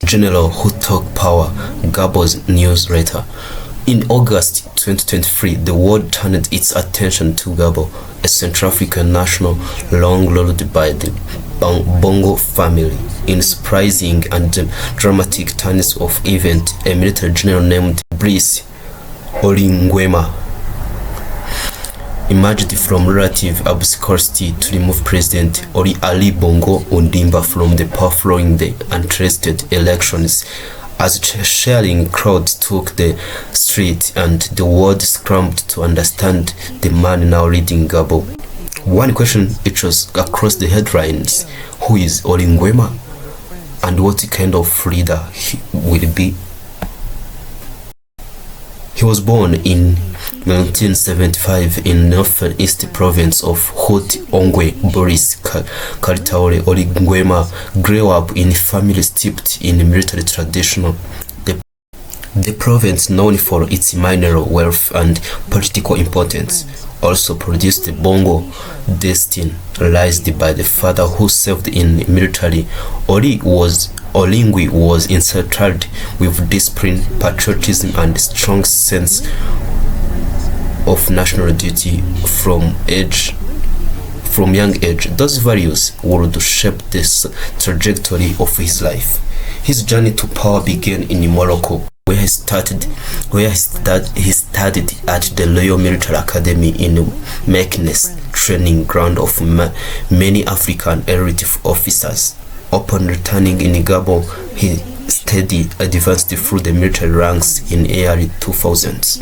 General who took power, Gabon's newsletter. In August 2023, the world turned its attention to Gabon, a Central African nation long ruled by the Bongo family. In surprising and dramatic turns of events, a military general named Brice Oligui Nguema emerged from relative obscurity to remove President Ali Bongo Ondimba from the power following the untested elections. As cheering crowds took the street and the world scrambled to understand the man now leading Gabon. One question echoes across the headlines: who is Oligui Nguema, and what kind of leader he will be? He was born in 1975 in northeast province of Haut-Oligui. Boris Kalitaore Oligui Nguema grew up in a family steeped in military tradition. The province, known for its mineral wealth and political importance, also produced the Bongo destiny realized by the father who served in military. Oligui was instilled with discipline, patriotism, and strong sense of national duty from young age. Those values would shape the trajectory of his life. His journey to power began in Morocco, where he studied at the Royal Military Academy in Meknes, training ground of many African elite officers. Upon returning in Gabon, he steadily advanced through the military ranks in early 2000s.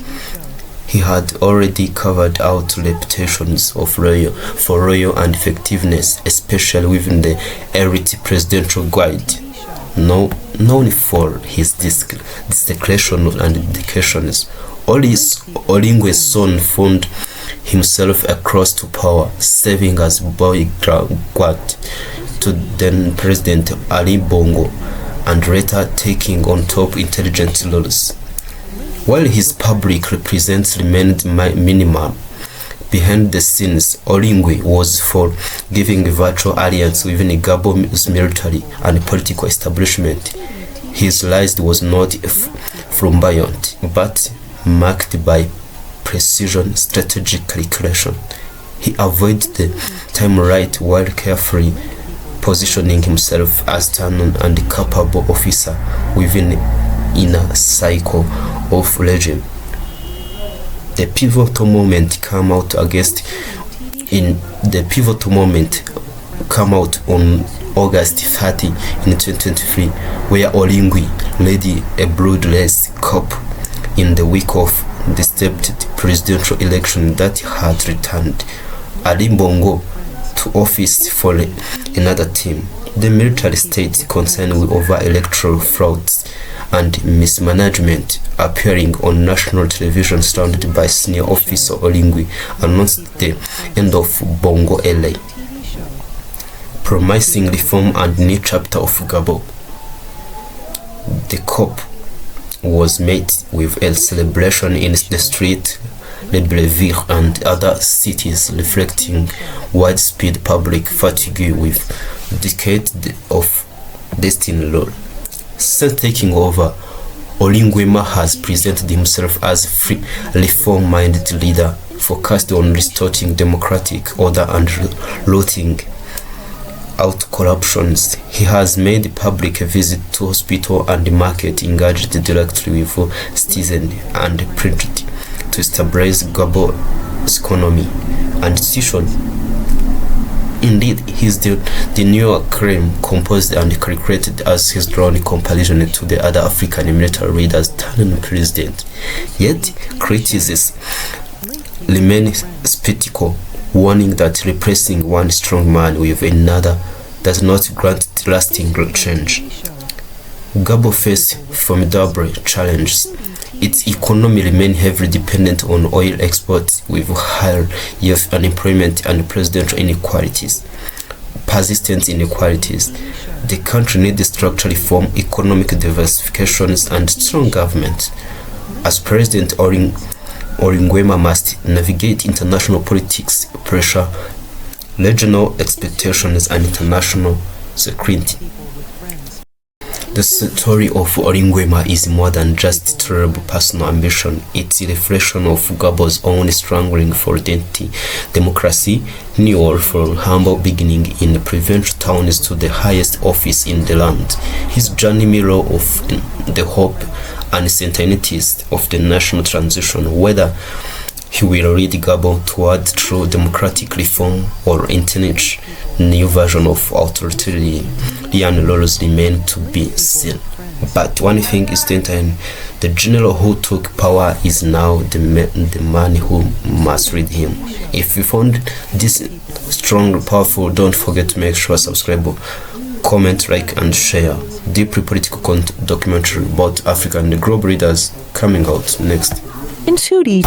He had already carved out reputations for loyalty and effectiveness, especially within the elite presidential guard, known for his discretion and dedications. Oligui soon found himself across to power, serving as bodyguard to then President Ali Bongo, and later taking on top intelligence roles. While his public represents remained minimal, behind the scenes, Oligui was for giving a virtual alliance within Gabon's military and political establishment. His rise was not flamboyant, but marked by precision, strategic calculation. He avoided the limelight while carefully positioning himself as an and capable officer within inner cycle of regime. The pivotal moment came out on August 30 in 2023, where Oligui led a bloodless coup in the week of the stepped presidential election that had returned Ali Bongo to office for another term. The military state concerned with over electoral frauds and mismanagement, appearing on national television surrounded by senior officer Oligui, announced the end of Bongo LA, promising reform and new chapter of Gabon. The coup was met with a celebration in the street, Libreville and other cities, reflecting widespread public fatigue with decades of destiny rule. Since taking over, Oligui Nguema has presented himself as a free, reform-minded leader focused on restoring democratic order and rooting out corruptions. He has made public a visit to hospital and market, engaged directly with citizens, and printed to stabilize Gabon's economy and institution. Indeed, he is the new crime composed and calculated as his drawn comparison to the other African military leaders turning president. Yet, critics remain skeptical, warning that replacing one strong man with another does not grant lasting change. Gabon faces formidable challenges. Its economy remains heavily dependent on oil exports, with higher youth unemployment and presidential persistent inequalities. The country needs structural reform, economic diversification, and strong government. As President Oligui Nguema must navigate international politics, pressure, regional expectations, and international security. The story of Oligui Nguema is more than just terrible personal ambition. It's a reflection of Gabon's own struggling for identity, democracy, renewal from humble beginning in provincial towns to the highest office in the land. His journey mirror of the hope and certainties of the national transition, whether he will lead Gabon toward true democratic reform or entrench new version of authoritarian laws remain to be seen. But one thing is certain, the general who took power is now the man who must lead him. If you found this strong, powerful, don't forget to make sure subscribe, comment, like and share. Deeply political documentary about Africa and the global leaders coming out next. Ncuti.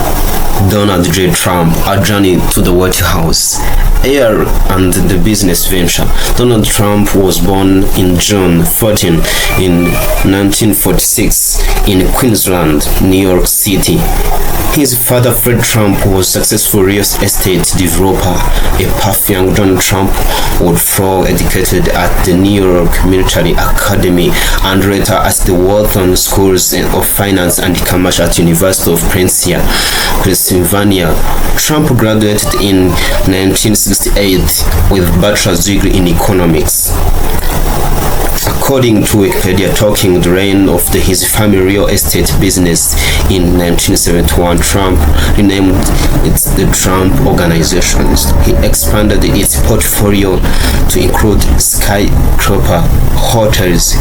Donald J. Trump, a journey to the White House. Heir and the business venture. Donald Trump was born in June 14 in 1946 in Queensland, New York City. His father, Fred Trump, was a successful real estate developer. A puff young Donald Trump would fall educated at the New York Military Academy and later at the Wharton Schools of Finance and Commerce at University of Pennsylvania. Trump graduated in 1968 with a bachelor's degree in economics. According to Wikipedia, talking the reign of his family real estate business in 1971, Trump renamed it the Trump Organizations. He expanded its portfolio to include skyscraper hotels,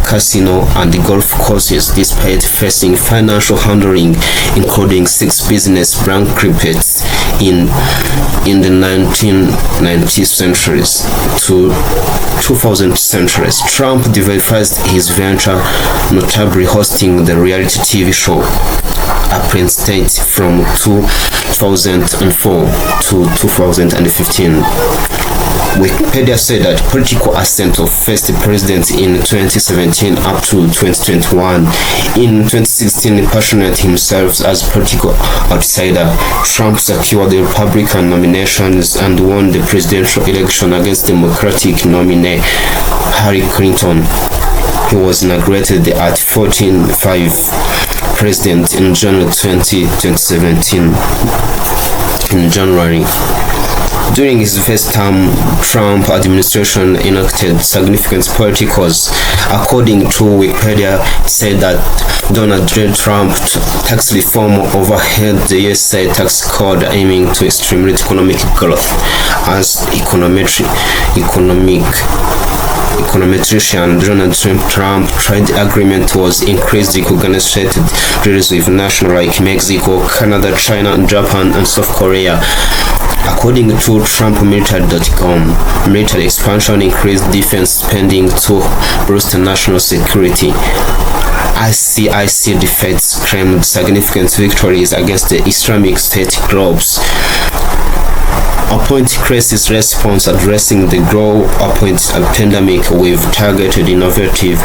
casino, and golf courses, despite facing financial handling, including 6 business bankruptcies in the 1990s centuries to 2000 centuries. Trump diversified his venture, notably hosting the reality TV show Apprentice State from 2004 to 2015. Wikipedia said that political ascent of first president in 2017 up to 2021. In 2016, passionate himself as political outsider, Trump secured the Republican nominations and won the presidential election against Democratic nominee Hillary Clinton. He was inaugurated at 14th president in January 2017. In January. During his first term, Trump administration enacted significant policies. According to Wikipedia, it said that Donald J. Trump tax reform overhauled the USA tax code aiming to stimulate economic growth. As econometrician Donald Trump trade agreement was increased negotiated deals with nations like Mexico, Canada, China, Japan, and South Korea. According to TrumpMilitary.com, military expansion increased defense spending to boost national security. ICIC defeats claimed significant victories against the Islamic State groups. Appoint crisis response addressing the global pandemic with targeted innovative.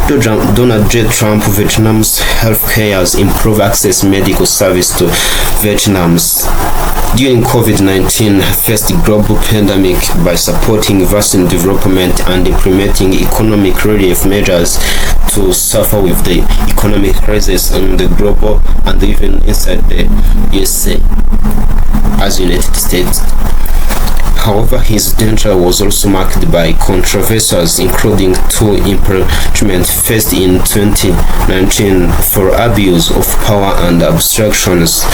Donald J. Trump, Vietnam's healthcare improve access medical service to Vietnam's during COVID-19 faced global pandemic by supporting vaccine development and implementing economic relief measures to suffer with the economic crisis on the global and even inside the USA as United States. However, his tenure was also marked by controversies, including 2 impeachments faced in 2019 for abuse of power and obstructions